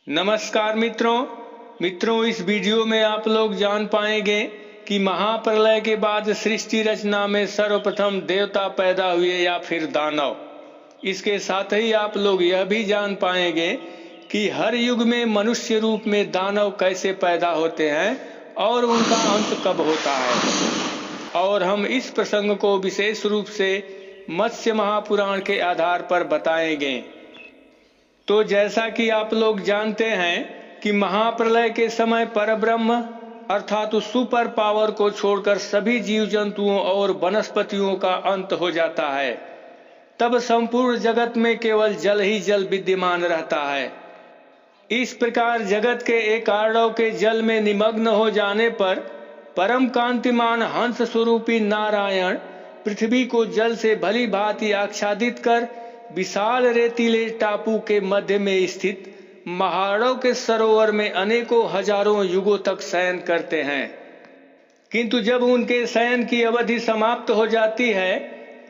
नमस्कार मित्रों, इस वीडियो में आप लोग जान पाएंगे कि महाप्रलय के बाद सृष्टि रचना में सर्वप्रथम देवता पैदा हुए या फिर दानव। इसके साथ ही आप लोग यह भी जान पाएंगे कि हर युग में मनुष्य रूप में दानव कैसे पैदा होते हैं और उनका अंत कब होता है। और हम इस प्रसंग को विशेष रूप से मत्स्य महापुराण के आधार पर बताएंगे। तो जैसा कि आप लोग जानते हैं कि महाप्रलय के समय परब्रह्म अर्थात सुपर पावर को छोड़कर सभी जीव जंतुओं और वनस्पतियों का अंत हो जाता है। तब संपूर्ण जगत में केवल जल ही जल विद्यमान रहता है। इस प्रकार जगत के एक आर्णव के जल में निमग्न हो जाने पर परम कांतिमान हंस स्वरूपी नारायण पृथ्वी को जल से भली भांति आच्छादित कर विशाल रेतीले टापू के मध्य में स्थित महार्णव के सरोवर में अनेकों हजारों युगों तक शयन करते हैं। किंतु जब उनके शयन की अवधि समाप्त हो जाती है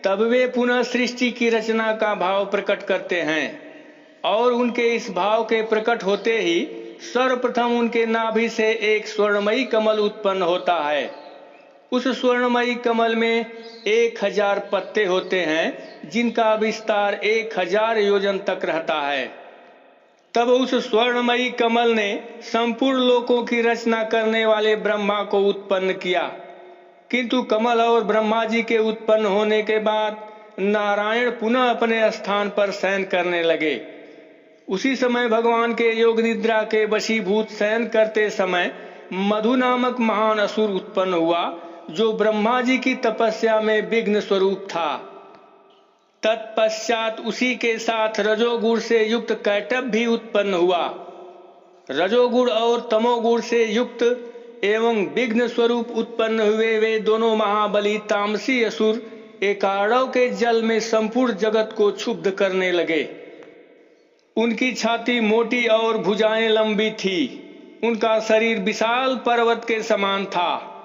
तब वे पुनः सृष्टि की रचना का भाव प्रकट करते हैं। और उनके इस भाव के प्रकट होते ही सर्वप्रथम उनके नाभि से एक स्वर्णमयी कमल उत्पन्न होता है। उस स्वर्णमयी कमल में 1000 पत्ते होते हैं जिनका विस्तार 1000 योजन तक रहता है। तब उस स्वर्णमयी कमल ने संपूर्ण लोकों की रचना करने वाले ब्रह्मा को उत्पन्न किया। किंतु कमल और ब्रह्मा जी के उत्पन्न होने के बाद नारायण पुनः अपने स्थान पर शयन करने लगे। उसी समय भगवान के योग निद्रा के वशीभूत शयन करते समय मधु नामक महान असुर उत्पन्न हुआ जो ब्रह्मा जी की तपस्या में विघ्न स्वरूप था। तत्पश्चात उसी के साथ रजोगुण से युक्त कैटभ भी उत्पन्न हुआ। रजोगुण और तमोगुण से युक्त एवं विघ्न स्वरूप उत्पन्न हुए वे दोनों महाबली तामसी असुर एक आर्णव के जल में संपूर्ण जगत को क्षुब्ध करने लगे। उनकी छाती मोटी और भुजाएं लंबी थी। उनका शरीर विशाल पर्वत के समान था।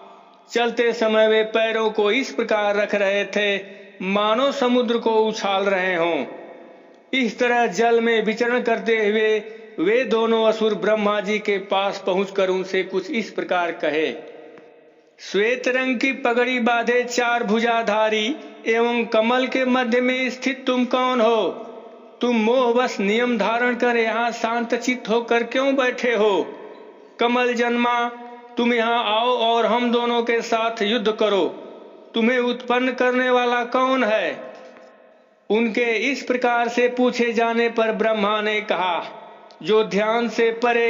चलते समय वे पैरों को इस प्रकार रख रहे थे मानो समुद्र को उछाल रहे हों। इस तरह जल में विचरण करते हुए वे दोनों असुर ब्रह्मा जी के पास पहुंचकर उनसे कुछ इस प्रकार कहे। श्वेत रंग की पगड़ी बांधे 4 भुजाधारी एवं कमल के मध्य में स्थित तुम कौन हो? तुम मोहवश नियम धारण कर यहाँ शांत चित्त होकर क्यों बैठे हो? कमल जन्मा, तुम यहाँ आओ और हम दोनों के साथ युद्ध करो। तुम्हें उत्पन्न करने वाला कौन है? उनके इस प्रकार से पूछे जाने पर ब्रह्मा ने कहा, जो ध्यान से परे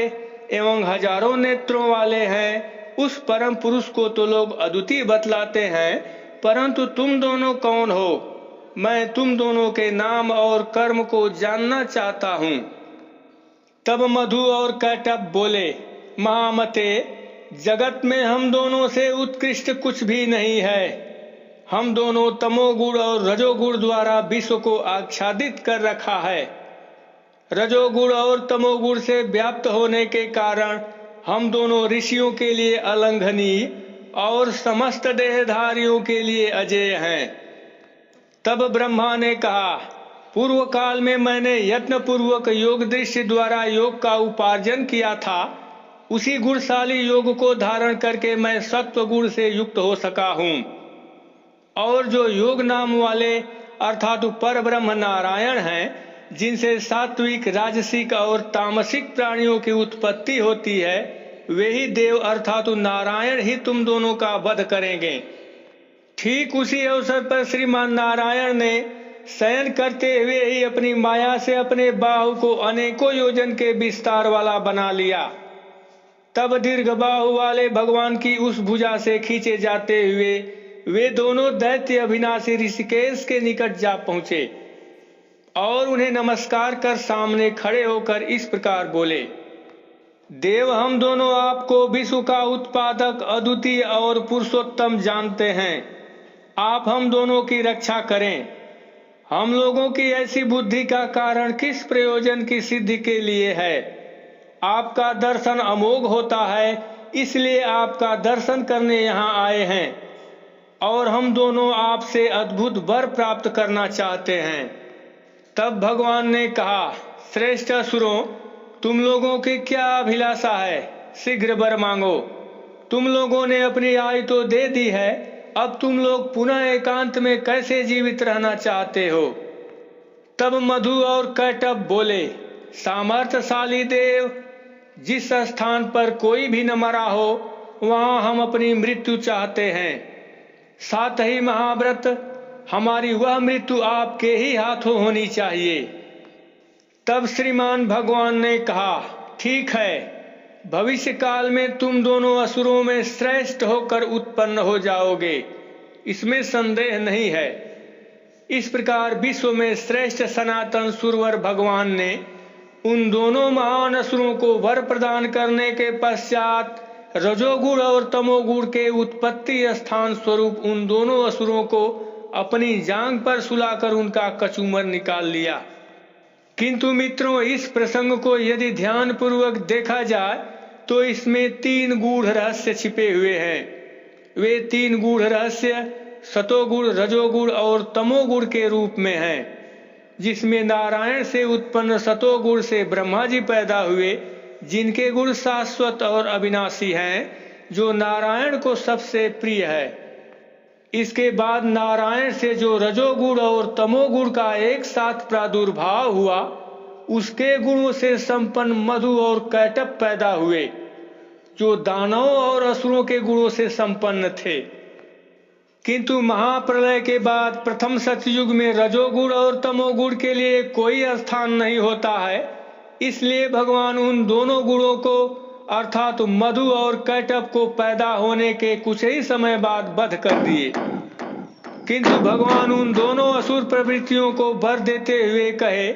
एवं हजारों नेत्रों वाले हैं उस परम पुरुष को तो लोग अद्वितीय बतलाते हैं, परंतु तुम दोनों कौन हो? मैं तुम दोनों के नाम और कर्म को जानना चाहता हूं। तब मधु और कैटभ बोले, महामते, जगत में हम दोनों से उत्कृष्ट कुछ भी नहीं है। हम दोनों तमोगुण और रजोगुण द्वारा विश्व को आच्छादित कर रखा है। रजोगुण और तमोगुण से व्याप्त होने के कारण हम दोनों ऋषियों के लिए अलंघनीय और समस्त देहधारियों के लिए अजेय हैं। तब ब्रह्मा ने कहा, पूर्व काल में मैंने यत्न पूर्वक योग दृष्टि द्वारा योग का उपार्जन किया था। उसी गुणशाली योग को धारण करके मैं सत्व गुण से युक्त हो सका हूँ। और जो योग नाम वाले अर्थात परब्रह्म नारायण हैं, जिनसे सात्विक, राजसिक और तामसिक प्राणियों की उत्पत्ति होती है, वे ही देव अर्थात नारायण ही तुम दोनों का वध करेंगे। ठीक उसी अवसर पर श्रीमान नारायण ने शयन करते हुए ही अपनी माया से अपने बाहु को अनेकों योजन के विस्तार वाला बना लिया। तब दीर्घ बाहु वाले भगवान की उस भुजा से खींचे जाते हुए वे दोनों दैत्य अविनाशी ऋषिकेश के निकट जा पहुंचे और उन्हें नमस्कार कर सामने खड़े होकर इस प्रकार बोले, देव, हम दोनों आपको विश्व का उत्पादक, अद्वितीय और पुरुषोत्तम जानते हैं। आप हम दोनों की रक्षा करें। हम लोगों की ऐसी बुद्धि का कारण किस प्रयोजन की सिद्धि के लिए है? आपका दर्शन अमोघ होता है, इसलिए आपका दर्शन करने यहाँ आए हैं और हम दोनों आपसे अद्भुत वर प्राप्त करना चाहते हैं। तब भगवान ने कहा, श्रेष्ठ असुरों, तुम लोगों की क्या अभिलाषा है? शीघ्र वर मांगो। तुम लोगों ने अपनी आयु तो दे दी है, अब तुम लोग पुनः एकांत में कैसे जीवित रहना चाहते हो? तब मधु और कैटभ बोले, सामर्थ्यशाली देव, जिस स्थान पर कोई भी न मरा हो वहां हम अपनी मृत्यु चाहते हैं। साथ ही महाव्रत, हमारी वह मृत्यु आपके ही हाथों होनी चाहिए। तब श्रीमान भगवान ने कहा, ठीक है, भविष्य काल में तुम दोनों असुरों में श्रेष्ठ होकर उत्पन्न हो जाओगे, इसमें संदेह नहीं है। इस प्रकार विश्व में श्रेष्ठ सनातन सुरवर भगवान ने उन दोनों महान असुरों को वर प्रदान करने के पश्चात रजोगुण और तमोगुण के उत्पत्ति स्थान स्वरूप उन दोनों असुरों को अपनी जांघ पर सुलाकर उनका कचूमर निकाल लिया। किंतु मित्रों, इस प्रसंग को यदि ध्यान पूर्वक देखा जाए तो इसमें 3 गूढ़ रहस्य छिपे हुए हैं। वे 3 गूढ़ रहस्य सतोगुण, रजोगुण और तमोगुण के रूप में हैं, जिसमें नारायण से उत्पन्न सतोगुण से ब्रह्मा जी पैदा हुए, जिनके गुण शाश्वत और अविनाशी हैं, जो नारायण को सबसे प्रिय है। इसके बाद नारायण से जो रजोगुण और तमोगुण का एक साथ प्रादुर्भाव हुआ, उसके गुणों से संपन्न मधु और कैटभ पैदा हुए, जो दानवों और असुरों के गुणों से संपन्न थे। किंतु महाप्रलय के बाद प्रथम सतयुग में रजोगुण और तमोगुण के लिए कोई स्थान नहीं होता है, इसलिए भगवान उन दोनों गुणों को अर्थात मधु और कैटभ को पैदा होने के कुछ ही समय बाद वध कर दिए। किंतु भगवान उन दोनों असुर प्रवृत्तियों को वर देते हुए कहे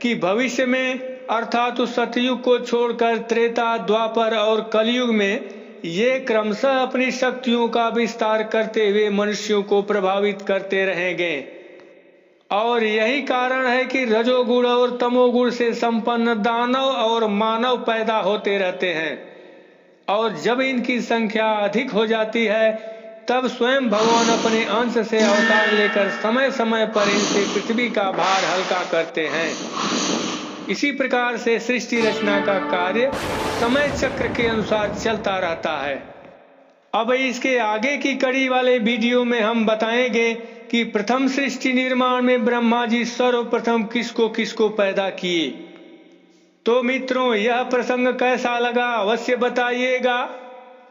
कि भविष्य में अर्थात सतयुग को छोड़कर त्रेता, द्वापर और कलयुग में ये क्रमशः अपनी शक्तियों का विस्तार करते हुए मनुष्यों को प्रभावित करते रहेंगे। और यही कारण है कि रजोगुण और तमोगुण से संपन्न दानव और मानव पैदा होते रहते हैं, और जब इनकी संख्या अधिक हो जाती है तब स्वयं भगवान अपने अंश से अवतार लेकर समय समय पर इनसे पृथ्वी का भार हल्का करते हैं। इसी प्रकार से सृष्टि रचना का कार्य समय चक्र के अनुसार चलता रहता है। अब इसके आगे की कड़ी वाले वीडियो में हम बताएंगे कि प्रथम सृष्टि निर्माण में ब्रह्मा जी सर्वप्रथम किसको किसको पैदा किए। तो मित्रों, यह प्रसंग कैसा लगा अवश्य बताइएगा।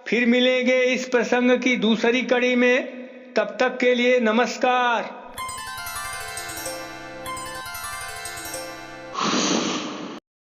फिर मिलेंगे इस प्रसंग की दूसरी कड़ी में। तब तक के लिए नमस्कार।